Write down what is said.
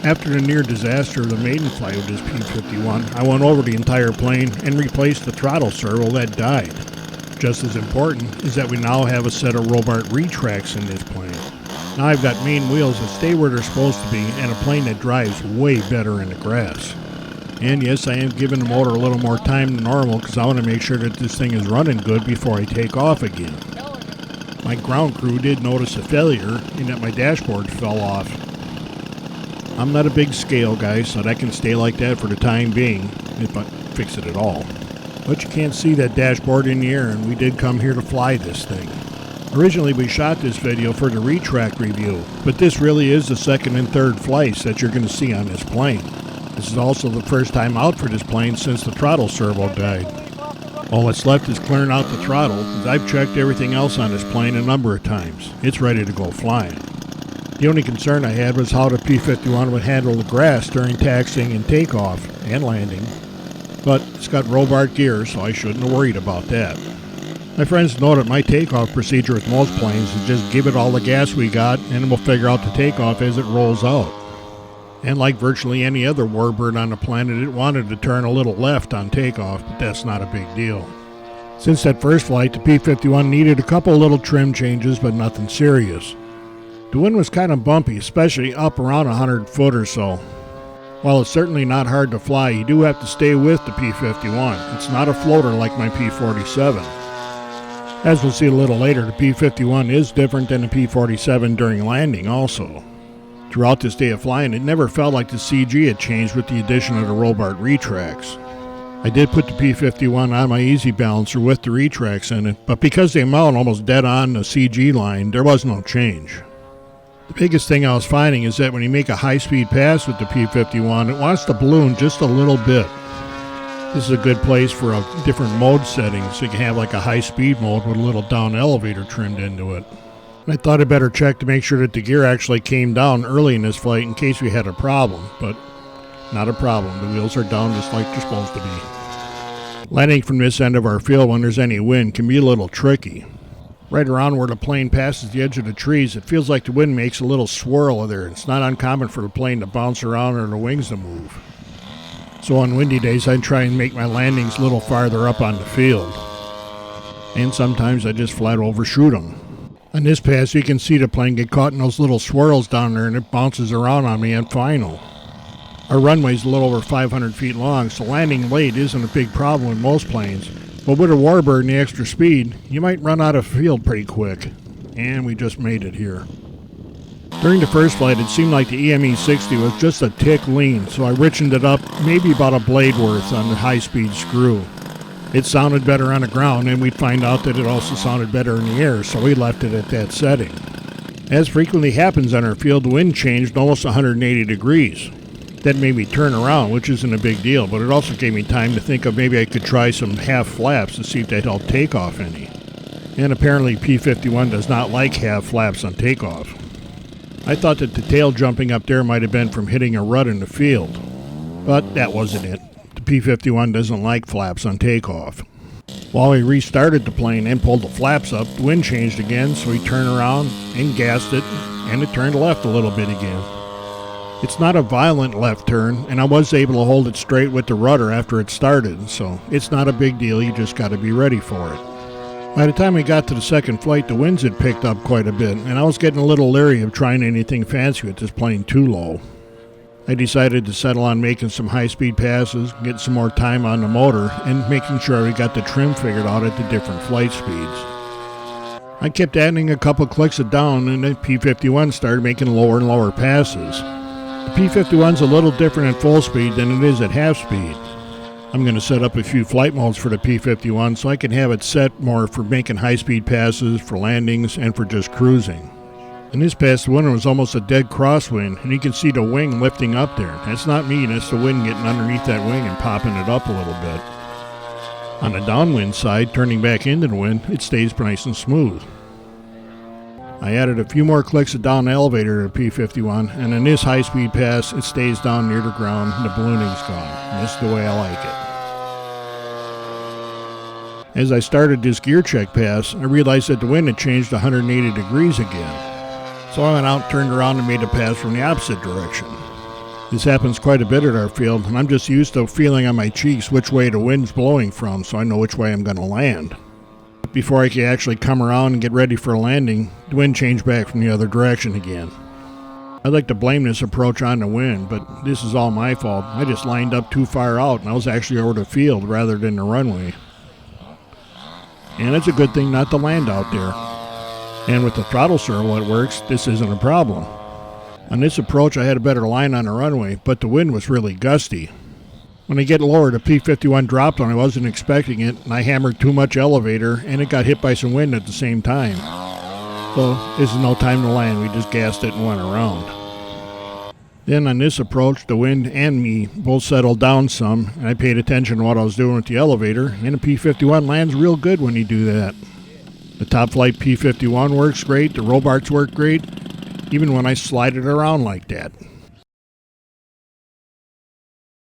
After the near disaster of the Maiden flight with this P51, I went over the entire plane and replaced the throttle servo that died. Just as important is that we now have a set of Robart retracts in this plane. Now I've got main wheels that stay where they're supposed to be and a plane that drives way better in the grass. And yes, I am giving the motor a little more time than normal because I want to make sure that this thing is running good before I take off again. My ground crew did notice a failure in that my dashboard fell off. I'm not a big scale guy, so that can stay like that for the time being, if I fix it at all. But you can't see that dashboard in the air, and we did come here to fly this thing. Originally we shot this video for the retract review, but this really is the second and third flights that you're going to see on this plane. This is also the first time out for this plane since the throttle servo died. All that's left is clearing out the throttle, as I've checked everything else on this plane a number of times. It's ready to go flying. The only concern I had was how the P51 would handle the grass during taxiing and takeoff and landing. But it's got Robart gear, so I shouldn't have worried about that. My friends know that my takeoff procedure with most planes is just give it all the gas we got and we'll figure out the takeoff as it rolls out. And like virtually any other warbird on the planet, it wanted to turn a little left on takeoff, but that's not a big deal. Since that first flight, the P51 needed a couple little trim changes, but nothing serious. The wind was kind of bumpy, especially up around 100 foot or so. While it's certainly not hard to fly, you do have to stay with the P51. It's not a floater like my P47. As we'll see a little later, the P51 is different than the P47 during landing also. Throughout this day of flying, it never felt like the CG had changed with the addition of the Robart retracts. I did put the P51 on my easy balancer with the retracts in it, but because they mount almost dead on the CG line, there was no change. The biggest thing I was finding is that when you make a high-speed pass with the P51, it wants to balloon just a little bit. This is a good place for a different mode setting, so you can have like a high-speed mode with a little down elevator trimmed into it. And I thought I'd better check to make sure that the gear actually came down early in this flight in case we had a problem, but not a problem. The wheels are down just like they're supposed to be. Landing from this end of our field when there's any wind can be a little tricky. Right around where the plane passes the edge of the trees, it feels like the wind makes a little swirl there. It's not uncommon for the plane to bounce around or the wings to move. So on windy days, I try and make my landings a little farther up on the field. And sometimes I just flat overshoot them. On this pass, you can see the plane get caught in those little swirls down there and it bounces around on me on final. Our runway's a little over 500 feet long, so landing late isn't a big problem with most planes. But with a warbird and the extra speed, you might run out of field pretty quick. And we just made it here. During the first flight, it seemed like the EME-60 was just a tick lean, so I richened it up maybe about a blade worth on the high-speed screw. It sounded better on the ground, and we'd find out that it also sounded better in the air, so we left it at that setting. As frequently happens on our field, the wind changed almost 180 degrees. That made me turn around, which isn't a big deal, but it also gave me time to think of maybe I could try some half flaps to see if that helped takeoff any. And apparently P51 does not like half flaps on takeoff. I thought that the tail jumping up there might have been from hitting a rut in the field, but that wasn't it. The P51 doesn't like flaps on takeoff. While we restarted the plane and pulled the flaps up, the wind changed again, so we turned around and gassed it, and it turned left a little bit again. It's not a violent left turn, and I was able to hold it straight with the rudder after it started, so it's not a big deal, you just got to be ready for it. By the time we got to the second flight, the winds had picked up quite a bit, and I was getting a little leery of trying anything fancy with this plane too low. I decided to settle on making some high-speed passes, getting some more time on the motor, and making sure we got the trim figured out at the different flight speeds. I kept adding a couple clicks of down, and the P51 started making lower and lower passes. The P51's a little different at full speed than it is at half speed. I'm going to set up a few flight modes for the P51 so I can have it set more for making high-speed passes, for landings, and for just cruising. In this pass, the wind was almost a dead crosswind, and you can see the wing lifting up there. That's not me, that's the wind getting underneath that wing and popping it up a little bit. On the downwind side, turning back into the wind, it stays nice and smooth. I added a few more clicks of down elevator to the P51, and in this high-speed pass, it stays down near the ground and the ballooning's gone. And this is the way I like it. As I started this gear check pass, I realized that the wind had changed 180 degrees again. So I went out, turned around, and made a pass from the opposite direction. This happens quite a bit at our field, and I'm just used to feeling on my cheeks which way the wind's blowing from, so I know which way I'm going to land. Before I could actually come around and get ready for a landing, the wind changed back from the other direction again. I'd like to blame this approach on the wind, but this is all my fault. I just lined up too far out, and I was actually over the field rather than the runway. And it's a good thing not to land out there. And with the throttle servo that works, this isn't a problem. On this approach, I had a better line on the runway, but the wind was really gusty. When I get lower, the P51 dropped when I wasn't expecting it, and I hammered too much elevator, and it got hit by some wind at the same time. So this is no time to land, we just gassed it and went around. Then on this approach, the wind and me both settled down some, and I paid attention to what I was doing with the elevator, and the P51 lands real good when you do that. The Top Flite P51 works great, the roll bars work great, even when I slide it around like that.